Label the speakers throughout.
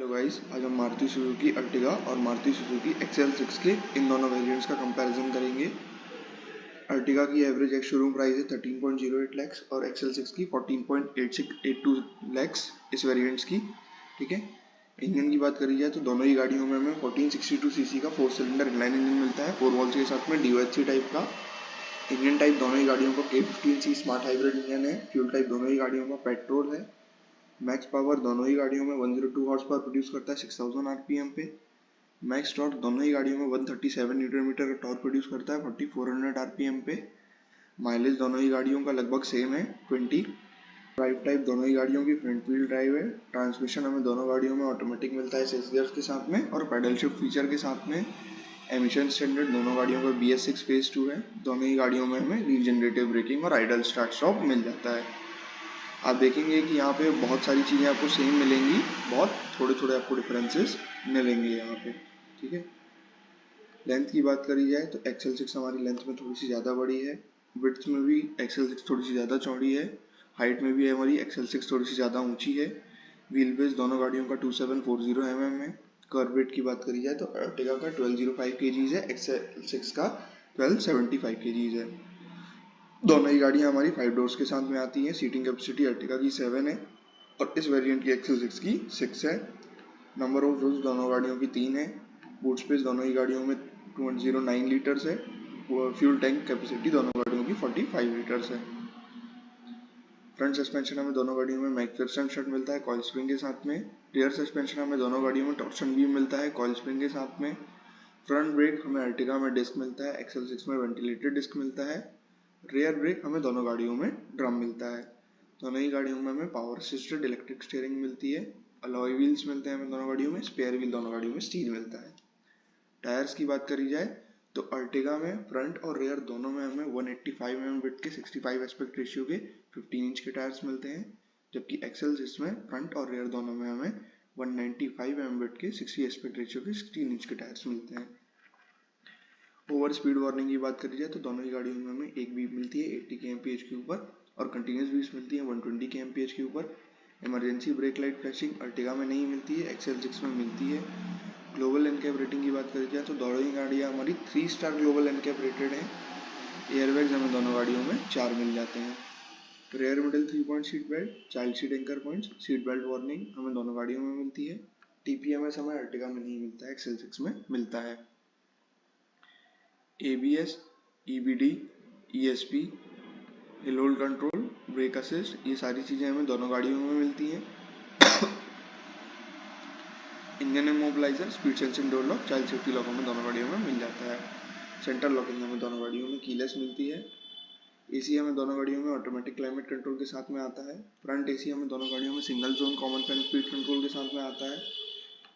Speaker 1: Hello guys, आज हम Maruti Suzuki Ertiga और मारुति सुजुकी XL6 के इन दोनों वेरिएंट्स का कंपैरिजन करेंगे। अर्टिगा की एवरेज एक्स शोरूम प्राइस है 13.08 लैक्स और XL6 की 14.82 लैक्स इस वेरिएंट्स की। ठीक है, इंजन की बात करी जाए तो दोनों ही गाड़ियों में हमें 1462 सीसी का 4 सिलेंडर इनलाइन इंजन मिलता है 4 वॉल्व्स के साथ में DOHC टाइप का। इंजन टाइप दोनों ही गाड़ियों का K15C स्मार्ट हाइब्रिड इंजन है। फ्यूल टाइप दोनों ही गाड़ियों का पेट्रोल है। मैक्स पावर दोनों ही गाड़ियों में 102 हॉर्स पावर प्रोड्यूस करता है 6000 आरपीएम पे। मैक्स टॉर्क दोनों ही गाड़ियों में 137 न्यूटन मीटर का टॉर्क प्रोड्यूस करता है 4400 आरपीएम पे। माइलेज दोनों ही गाड़ियों का लगभग सेम है 20। ड्राइव टाइप दोनों ही गाड़ियों की फ्रंट व्हील ड्राइव है। ट्रांसमिशन हमें दोनों गाड़ियों में ऑटोमेटिक मिलता है 6 गियर्स के साथ में और पैडल शिफ्ट फीचर के साथ में। एमिशन स्टैंडर्ड दोनों गाड़ियों का BS6 फेज 2 है। दोनों ही गाड़ियों में हमें रीजनरेटिव ब्रेकिंग और आइडल स्टार्ट स्टॉप मिल जाता है। आप देखेंगे कि यहाँ पे बहुत सारी चीज़ें आपको सेम मिलेंगी, बहुत थोड़े थोड़े आपको डिफरेंसेस मिलेंगे यहाँ पे। ठीक है, लेंथ की बात करी जाए तो XL6 हमारी लेंथ में थोड़ी सी ज़्यादा बड़ी है। विड्थ में भी XL6 थोड़ी सी ज़्यादा चौड़ी है। हाइट में भी हमारी XL6 थोड़ी सी ज़्यादा ऊंची है। व्हील बेस दोनों गाड़ियों का 2740 mm है। कर्व वेट की बात करी जाए तो अर्टिगा का 1205 kgs है, XL6 का 1275 kgs है। दोनों ही गाड़ियाँ हमारी 5 डोर्स के साथ में आती हैं। सीटिंग कैपेसिटी अर्टिगा की 7 है और इस वेरिएंट की XL6 की 6 है। नंबर ऑफ व्हील्स दोनों गाड़ियों की 3 है। बूट स्पेस दोनों ही गाड़ियों में 209 लीटर्स है। फ्यूल टैंक कैपेसिटी दोनों गाड़ियों की 45 लीटर्स है। फ्रंट सस्पेंशन हमें दोनों गाड़ियों में मैकफेरसन शट मिलता है कॉइल स्प्रिंग के साथ में। रियर सस्पेंशन हमें दोनों गाड़ियों में टॉर्शन बीम मिलता है कॉइल स्प्रिंग के साथ में। फ्रंट ब्रेक हमें अर्टिगा में डिस्क मिलता है, XL6 में वेंटिलेटेड डिस्क मिलता है। रियर ब्रेक हमें दोनों गाड़ियों में ड्रम मिलता है। दोनों ही गाड़ियों में हमें पावर असिस्टेड इलेक्ट्रिक स्टीयरिंग मिलती है। अलॉय व्हील्स मिलते हैं हमें दोनों गाड़ियों में। स्पेयर व्हील दोनों गाड़ियों में स्टील मिलता है। टायर्स की बात करी जाए तो अर्टिगा में फ्रंट और रियर दोनों में हमें 185 mm विड्थ के 65 एस्पेक्ट रेशियो के 15 इंच के टायर्स मिलते हैं, जबकि XL6 में फ्रंट और रियर दोनों में हमें 195 mm विड्थ के 60 एस्पेक्ट रेशियो के 16 इंच के टायर्स मिलते हैं। ओवर स्पीड वार्निंग की बात करी जाए तो दोनों ही गाड़ियों में हमें एक बीप मिलती है 80 kmph के ऊपर और कंटिन्यूस बीप्स मिलती है 120 kmph के ऊपर। Emergency brake light flashing Ertiga में नहीं मिलती है, XL6 में मिलती है। ग्लोबल एनकैप रेटिंग की बात करी जाए तो दोनों ही गाड़ियाँ हमारी 3 स्टार ग्लोबल एनकैप रेटेड हैं। एयरबैग्स हमें दोनों गाड़ियों में 4 मिल जाते हैं। Rear middle 3 point seat belt, child seat anchor points, seat belt warning हमें दोनों गाड़ियों में मिलती है। TPMS हमें अर्टिगा में नहीं मिलता है, XL6 में मिलता है। ABS, EBD, ESP, hill hold control, brake assist, ये सारी चीज़ें हमें दोनों गाड़ियों में मिलती हैं। Engine immobiliser, speed sensing door lock, child safety lock हमें दोनों गाड़ियों में मिल जाता है। सेंटर लॉकिंग हमें दोनों गाड़ियों में कीलेस मिलती है। AC हमें दोनों गाड़ियों में ऑटोमेटिक क्लाइमेट कंट्रोल के साथ में आता है। फ्रंट AC हमें दोनों गाड़ियों में single zone common fan speed control के साथ में आता है।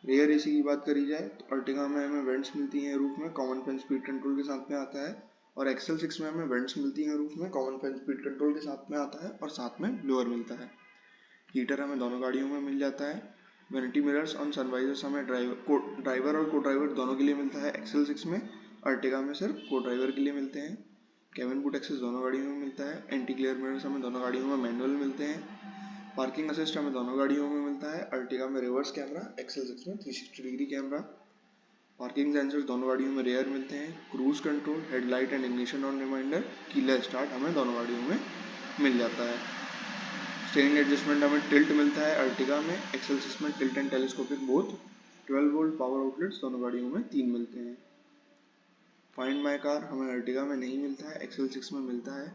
Speaker 1: रेयर AC की बात करी जाए तो अर्टिगा में हमें वेंट्स मिलती हैं रूफ में, कॉमन फैन स्पीड कंट्रोल के साथ में आता है और XL6 में हमें वेंट्स मिलती हैं रूफ में, कॉमन फैन स्पीड कंट्रोल के साथ में आता है और साथ में ब्लोअर मिलता है। हीटर हमें दोनों गाड़ियों में मिल जाता है। वैनिटी मिरर्स ऑन सनवाइजर्स हमें ड्राइवर और को ड्राइवर दोनों के लिए मिलता है XL6 में। अर्टिगा में सिर्फ को ड्राइवर के लिए मिलते हैं। केबिन बूट एक्सेस दोनों गाड़ियों में मिलता है। एंटी ग्लेयर मिरर्स हमें दोनों गाड़ियों में मैनुअल मिलते हैं। पार्किंग असिस्ट हमें दोनों गाड़ियों में मिलता है। अर्टिगा में रिवर्स कैमरा, XL6 में 360 डिग्री कैमरा। पार्किंग सेंसर्स दोनों गाड़ियों में रेयर मिलते हैं। Cruise control, headlight and ignition on reminder, keyless start हमें दोनों गाड़ियों में मिल जाता है। स्टेयरिंग एडजस्टमेंट हमें टिल्ट मिलता है अर्टिगा में, XL6 में tilt and telescopic both. 12 volt power outlets दोनों गाड़ियों में 3 मिलते हैं। फाइंड माई कार हमें अर्टिगा में नहीं मिलता है, XL6 में मिलता है।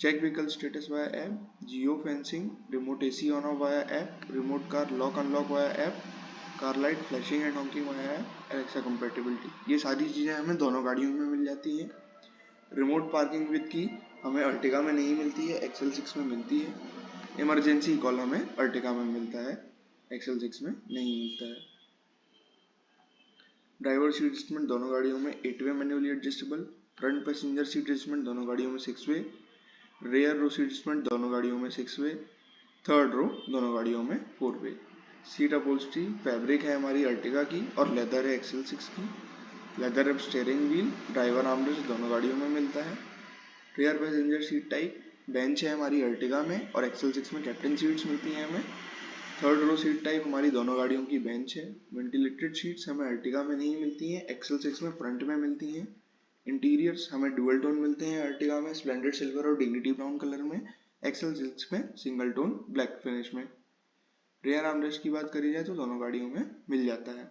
Speaker 1: Check vehicle status via app, geo fencing, remote AC on off via app, remote car lock unlock via app, car light flashing and honking via app, Alexa compatibility, ये सारी चीज़ें हमें दोनों गाड़ियों में मिल जाती हैं। रिमोट पार्किंग विद की हमें अर्टिगा में नहीं मिलती है, XL6 में मिलती है। इमरजेंसी कॉल हमें अर्टिगा में मिलता है, XL6 में नहीं मिलता है। ड्राइवर सीट एडजस्टमेंट दोनों गाड़ियों में 8 way manually adjustable. Front passenger seat adjustment दोनों गाड़ियों में 6 way. Rear row seat adjustment दोनों गाड़ियों में 6 वे। थर्ड रो दोनों गाड़ियों में 4 वे। सीट अपहोल्स्ट्री फैब्रिक है हमारी अर्टिगा की और लेदर है XL6 की। Leather wrap steering wheel, driver armrest दोनों गाड़ियों में मिलता है। Rear passenger seat type bench है हमारी अर्टिगा में और XL6 में कैप्टन सीट्स मिलती हैं हमें। थर्ड रो सीट टाइप हमारी दोनों गाड़ियों की बेंच है। वेंटिलेटेड सीट्स हमें अर्टिगा में नहीं मिलती हैं, एक्सेल 6 में फ्रंट में मिलती हैं। इंटीरियर्स हमें डुअल टोन मिलते हैं अर्टिगा में, स्प्लेंडेड सिल्वर और डिग्निटी ब्राउन कलर में, एक्सेल 6 में सिंगल टोन ब्लैक फिनिश में। रियर आर्मरेस्ट की बात करी जाए तो दोनों गाड़ियों में मिल जाता है।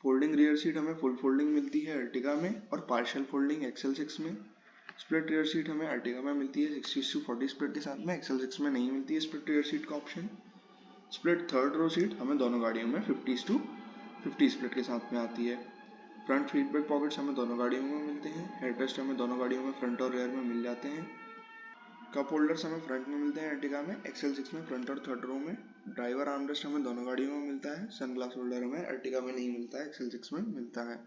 Speaker 1: फोल्डिंग रियर सीट हमें फुल फोल्डिंग मिलती है अर्टिगा में और पार्शियल फोल्डिंग एक्सेल 6 में। स्प्लिट रियर सीट हमें अर्टिगा में मिलती है 60:40 स्प्लिट के साथ में, एक्सेल 6 में नहीं मिलती है स्प्लिट रियर सीट का option. Split third row seat हमें दोनों गाड़ियों में 50:50 स्प्लिट के साथ में आती है। फ्रंट फीडबैक पॉकेट्स हमें दोनों गाड़ियों में मिलते हैं। हेडरेस्ट हमें दोनों गाड़ियों में फ्रंट और रियर में मिल जाते हैं। कप होल्डर्स हमें फ्रंट में मिलते हैं अर्टिगा में, एक्सेल 6 में फ्रंट और थर्ड रो में। ड्राइवर आर्मरेस्ट हमें दोनों गाड़ियों में मिलता है। सनग्लास होल्डर हमें अर्टिगा में नहीं मिलता है, एक्सेल 6 में मिलता है।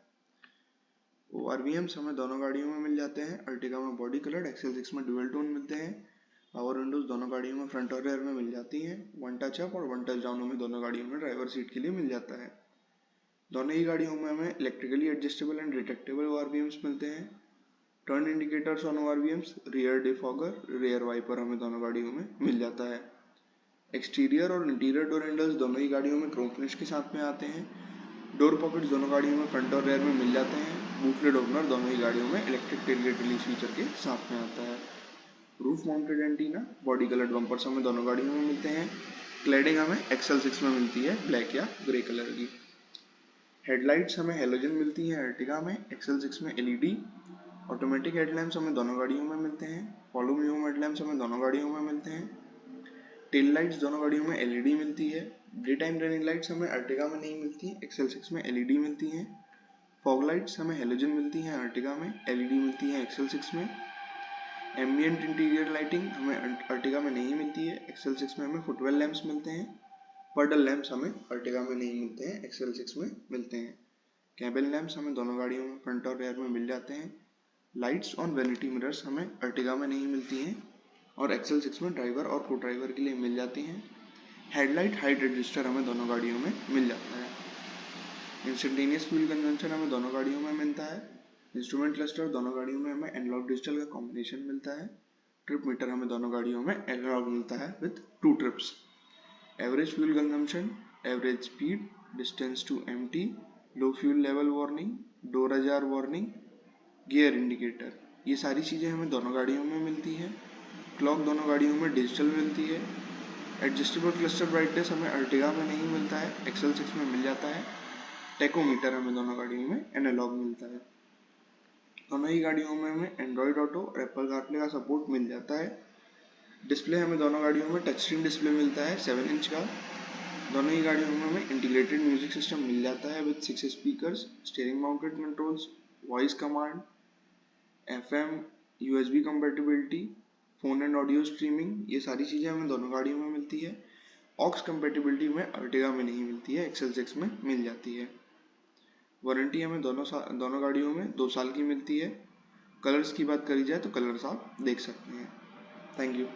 Speaker 1: ORVMs हमें दोनों गाड़ियों में मिल जाते हैं। अर्टिगा में बॉडी कलर्ड, एक्सेल 6 में डुअल टोन मिलते हैं। पावर विंडोज दोनों गाड़ियों में फ्रंट और रियर में मिल जाती हैं। वन टच अप और वन टच डाउन हमें दोनों गाड़ियों में ड्राइवर सीट के लिए मिल जाता है। दोनों ही गाड़ियों में हमें electrically adjustable and detectable ORVMs मिलते हैं। Turn indicators on ORVMs, rear defogger, rear wiper हमें दोनों गाड़ियों में मिल जाता है। एक्सटीरियर और इंटीरियर डोर हैंडल्स दोनों ही गाड़ियों में क्रोम फिनिश के साथ में आते हैं। डोर पॉकेट्स दोनों गाड़ियों में फ्रंट और रियर में मिल जाते हैं। बूट लिड ओपनर दोनों ही गाड़ियों में इलेक्ट्रिक टेलगेट रिलीज फीचर के साथ में आता है। Roof mounted antenna, body coloured bumpers हमें दोनों गाड़ियों में मिलते हैं। क्लैडिंग हमें एक्सेल 6 में मिलती है ब्लैक या ग्रे कलर की। हेडलाइट्स हमें हेलोजन मिलती हैं अर्टिगा में, एक्सेल 6 में LED। ऑटोमेटिक हेडलैम्प्स हमें दोनों गाड़ियों में मिलते हैं। फॉलो मी होम हेडलैम्प्स हमें दोनों गाड़ियों में मिलते हैं। टेल लाइट्स दोनों गाड़ियों में LED मिलती है। डे टाइम रनिंग लाइट्स हमें अर्टिगा में नहीं मिलती, एक्सेल 6 में LED मिलती हैं। फॉग लाइट्स हमें हेलोजन मिलती हैं अर्टिगा में, LED मिलती हैं एक्सेल 6 में। एम्बिएंट इंटीरियर लाइटिंग हमें अर्टिगा में नहीं मिलती है, एक्सेल 6 में हमें फुटवेल लैंप्स मिलते हैं। पर्डल लैंप्स हमें अर्टिगा में नहीं मिलते हैं, एक्सेल 6 में मिलते हैं। कैबिन लैंप्स हमें दोनों गाड़ियों में फ्रंट और रियर में मिल जाते हैं। लाइट्स ऑन वैनिटी मिरर्स हमें अर्टिगा में नहीं मिलती हैं और एक्सेल 6 में ड्राइवर और को ड्राइवर के लिए मिल जाती हैं। हेडलाइट हाइट रजिस्टर हमें दोनों गाड़ियों में मिल जाता है। इंस्टेंटेनियस फ्यूल कंजम्पशन हमें दोनों गाड़ियों में मिलता है। इंस्ट्रूमेंट क्लस्टर दोनों गाड़ियों में हमें एनालॉग डिजिटल का कॉम्बिनेशन मिलता है। ट्रिप मीटर हमें दोनों गाड़ियों में एनालॉग मिलता है with 2 trips. Average fuel consumption, average speed, distance to empty, low fuel level warning, door ajar warning, gear indicator, ये सारी चीज़ें हमें दोनों गाड़ियों में मिलती है। क्लॉक दोनों गाड़ियों में डिजिटल मिलती है। एडजस्टेबल क्लस्टर ब्राइटनेस हमें अर्टिगा में नहीं मिलता है, एक्सेल 6 में मिल जाता है। टेकोमीटर हमें दोनों गाड़ियों में एनालॉग मिलता है। दोनों ही गाड़ियों में हमें एंड्रॉइड ऑटो और एप्पल कारप्ले का सपोर्ट मिल जाता है। डिस्प्ले हमें दोनों गाड़ियों में टच स्क्रीन डिस्प्ले मिलता है 7 इंच का। दोनों ही गाड़ियों में हमें इंटीग्रेटेड म्यूजिक सिस्टम मिल जाता है with 6 speakers, steering mounted controls, voice command, FM, USB compatibility, phone and audio streaming, ये सारी चीज़ें हमें दोनों गाड़ियों में मिलती है। ऑक्स कंपेटिबिलिटी में अर्टिगा में नहीं मिलती है, एक्सेल 6 में मिल जाती है। वारंटी हमें दोनों गाड़ियों में 2 साल की मिलती है। कलर्स की बात करी जाए तो कलर्स आप देख सकते हैं। Thank you.